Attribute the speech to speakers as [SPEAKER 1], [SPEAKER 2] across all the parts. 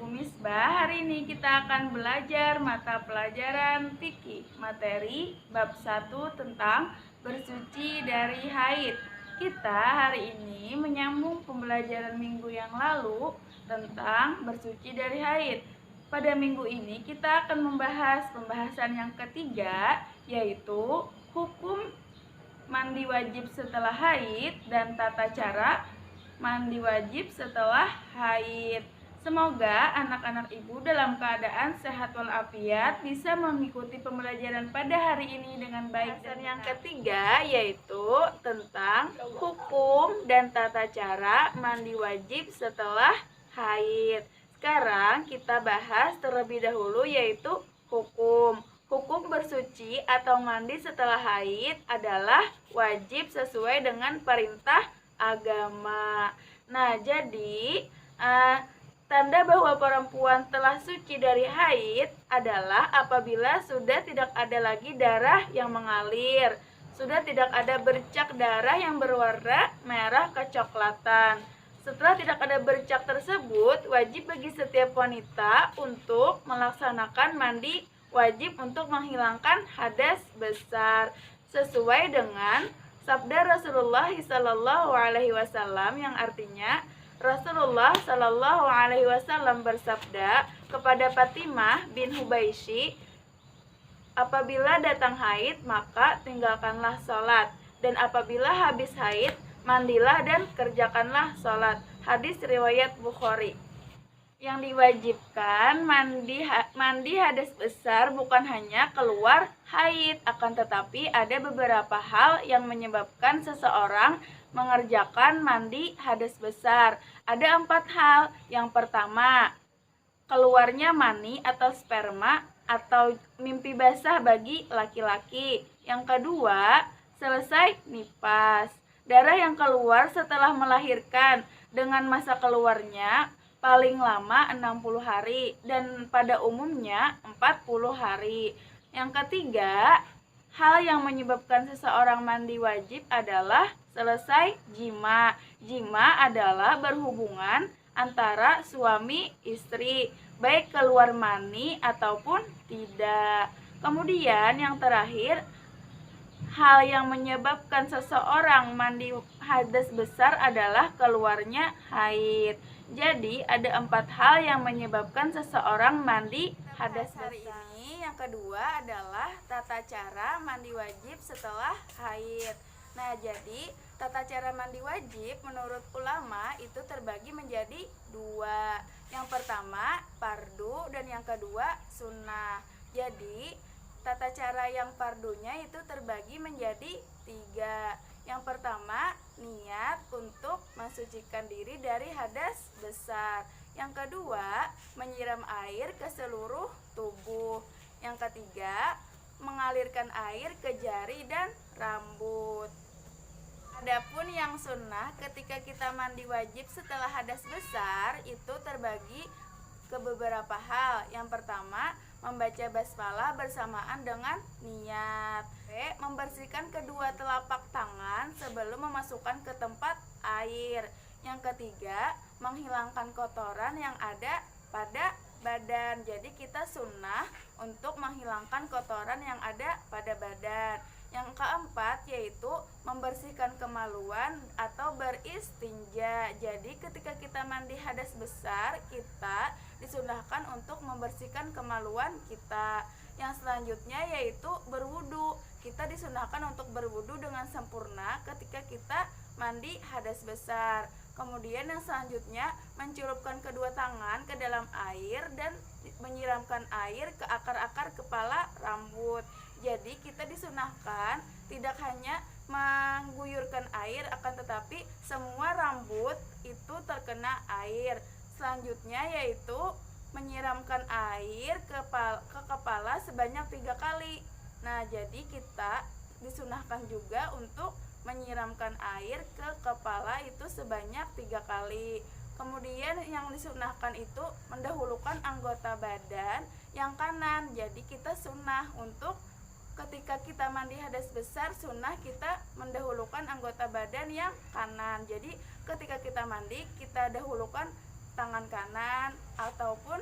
[SPEAKER 1] Misbah. Hari ini kita akan belajar mata pelajaran fikih, materi bab 1 tentang bersuci dari haid. Kita hari ini menyambung pembelajaran minggu yang lalu tentang bersuci dari haid. Pada minggu ini kita akan membahas pembahasan yang ketiga, yaitu hukum mandi wajib setelah haid dan tata cara mandi wajib setelah haid. Semoga anak-anak ibu dalam keadaan sehat walafiat bisa mengikuti pembelajaran pada hari ini dengan baik. Dan yang ketiga yaitu tentang hukum dan tata cara mandi wajib setelah haid. Sekarang kita bahas terlebih dahulu yaitu hukum. Hukum bersuci atau mandi setelah haid adalah wajib sesuai dengan perintah agama. Nah, jadi tanda bahwa perempuan telah suci dari haid adalah apabila sudah tidak ada lagi darah yang mengalir, sudah tidak ada bercak darah yang berwarna merah kecoklatan. Setelah tidak ada bercak tersebut, wajib bagi setiap wanita untuk melaksanakan mandi wajib untuk menghilangkan hadas besar sesuai dengan sabda Rasulullah SAW yang artinya Rasulullah SAW bersabda kepada Fatimah bin Hubaisy, apabila datang haid maka tinggalkanlah sholat, dan apabila habis haid mandilah dan kerjakanlah sholat. Hadis riwayat Bukhari. Yang diwajibkan mandi hadas besar bukan hanya keluar haid, akan tetapi ada beberapa hal yang menyebabkan seseorang mengerjakan mandi hadas besar. Ada 4 hal. Yang pertama, keluarnya mani atau sperma atau mimpi basah bagi laki-laki. Yang kedua, selesai nifas, darah yang keluar setelah melahirkan dengan masa keluarnya paling lama 60 hari dan pada umumnya 40 hari. Yang ketiga, hal yang menyebabkan seseorang mandi wajib adalah selesai jima. Jima adalah berhubungan antara suami istri, baik keluar mani ataupun tidak. Kemudian yang terakhir, hal yang menyebabkan seseorang mandi hadas besar adalah keluarnya haid. Jadi ada 4 hal yang menyebabkan seseorang mandi hadas besar. Hari ini yang kedua adalah tata cara mandi wajib setelah haid. Nah, jadi tata cara mandi wajib menurut ulama itu terbagi menjadi 2. Yang pertama fardu dan yang kedua sunnah. Jadi tata cara yang fardunya itu terbagi menjadi 3. Yang pertama, niat untuk mensucikan diri dari hadas besar. Yang kedua, menyiram air ke seluruh tubuh. Yang ketiga, mengalirkan air ke jari dan rambut. Adapun yang sunnah ketika kita mandi wajib setelah hadas besar itu terbagi ke beberapa hal. Yang pertama, membaca basmalah bersamaan dengan niat. Membersihkan kedua telapak tangan sebelum memasukkan ke tempat air. Yang ketiga, menghilangkan kotoran yang ada pada badan. Jadi kita sunnah untuk menghilangkan kotoran yang ada pada badan. Yang keempat yaitu membersihkan kemaluan atau beristinja. Jadi ketika kita mandi hadas besar, kita disunahkan untuk membersihkan kemaluan kita. Yang selanjutnya yaitu berwudu. Kita disunahkan untuk berwudu dengan sempurna ketika kita mandi hadas besar. Kemudian yang selanjutnya mencelupkan kedua tangan ke dalam air dan menyiramkan air ke akar-akar kepala rambut. Jadi kita disunahkan tidak hanya mengguyurkan air, akan tetapi semua rambut itu terkena air. Selanjutnya yaitu menyiramkan air ke kepala sebanyak 3 kali. Nah, jadi kita disunahkan juga untuk menyiramkan air ke kepala itu sebanyak 3 kali. Kemudian yang disunahkan itu mendahulukan anggota badan yang kanan. Jadi kita sunnah untuk ketika kita mandi hadas besar, sunnah kita mendahulukan anggota badan yang kanan. Jadi ketika kita mandi, kita dahulukan tangan kanan ataupun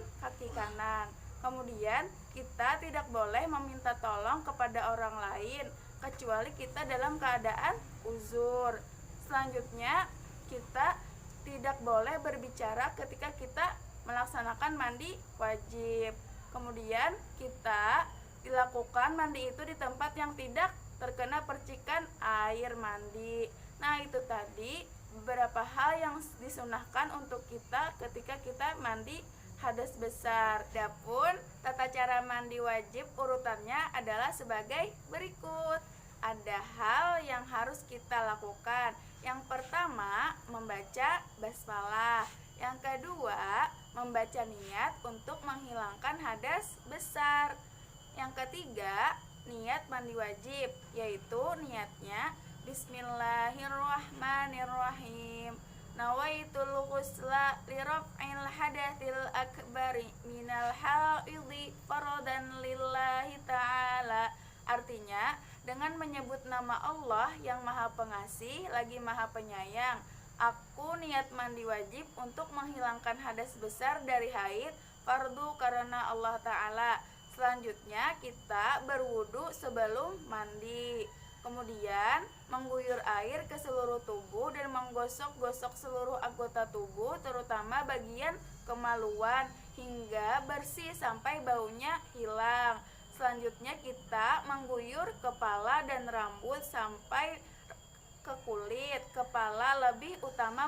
[SPEAKER 1] kanan. Kemudian kita tidak boleh meminta tolong kepada orang lain kecuali kita dalam keadaan uzur. Selanjutnya, kita tidak boleh berbicara ketika kita melaksanakan mandi wajib. Kemudian kita dilakukan mandi itu di tempat yang tidak terkena percikan air mandi. Nah, itu tadi beberapa hal yang disunahkan untuk kita ketika kita mandi hadas besar. Adapun tata cara mandi wajib urutannya adalah sebagai berikut. Ada hal yang harus kita lakukan. Yang pertama, membaca basmalah. Yang kedua, membaca niat untuk menghilangkan hadas besar. Yang ketiga, niat mandi wajib, yaitu niatnya Bismillahirrahmanirrahim. Nawaitul ghusla li raf'il hadatsil akbari minal haidhi faradan lillahi ta'ala. Artinya, dengan menyebut nama Allah yang Maha Pengasih lagi Maha Penyayang, aku niat mandi wajib untuk menghilangkan hadas besar dari haid fardu karena Allah Ta'ala. Selanjutnya kita berwudu sebelum mandi. Kemudian mengguyur air ke seluruh tubuh dan menggosok-gosok seluruh anggota tubuh, terutama bagian kemaluan, hingga bersih sampai baunya hilang. Selanjutnya kita mengguyur kepala dan rambut sampai ke kulit. Kepala lebih utama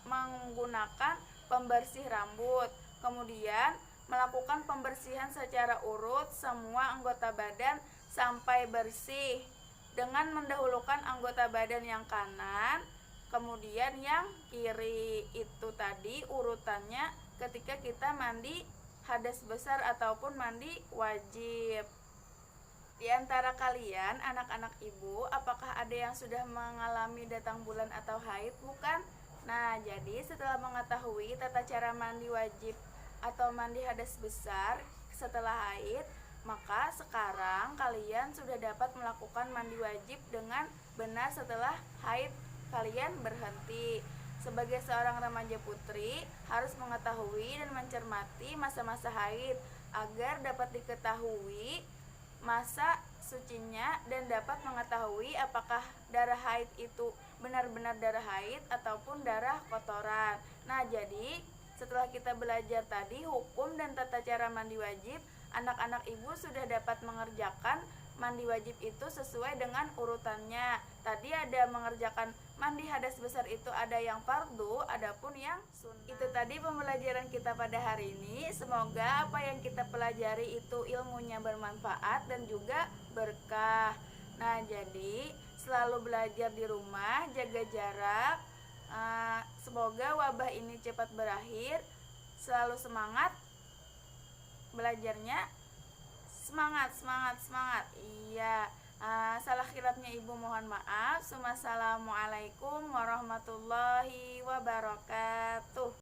[SPEAKER 1] menggunakan pembersih rambut. Kemudian melakukan pembersihan secara urut semua anggota badan sampai bersih, dengan mendahulukan anggota badan yang kanan, kemudian yang kiri. Itu tadi urutannya ketika kita mandi hadas besar ataupun mandi wajib. Di antara kalian, anak-anak ibu, apakah ada yang sudah mengalami datang bulan atau haid? Bukan? Nah, jadi setelah mengetahui tata cara mandi wajib atau mandi hadas besar setelah haid, maka sekarang kalian sudah dapat melakukan mandi wajib dengan benar setelah haid kalian berhenti. Sebagai seorang remaja putri, harus mengetahui dan mencermati masa-masa haid agar dapat diketahui masa sucinya dan dapat mengetahui apakah darah haid itu benar-benar darah haid ataupun darah kotoran. Nah, jadi setelah kita belajar tadi hukum dan tata cara mandi wajib, anak-anak ibu sudah dapat mengerjakan mandi wajib itu sesuai dengan urutannya. Tadi ada mengerjakan mandi hadas besar itu ada yang fardu, adapun yang sunnah. Itu tadi pembelajaran kita pada hari ini. Semoga apa yang kita pelajari itu ilmunya bermanfaat dan juga berkah. Nah, jadi selalu belajar di rumah, jaga jarak. Semoga wabah ini cepat berakhir. Selalu semangat belajarnya, semangat. Iya. Salah khilafnya ibu mohon maaf. Assalamualaikum warahmatullahi wabarakatuh.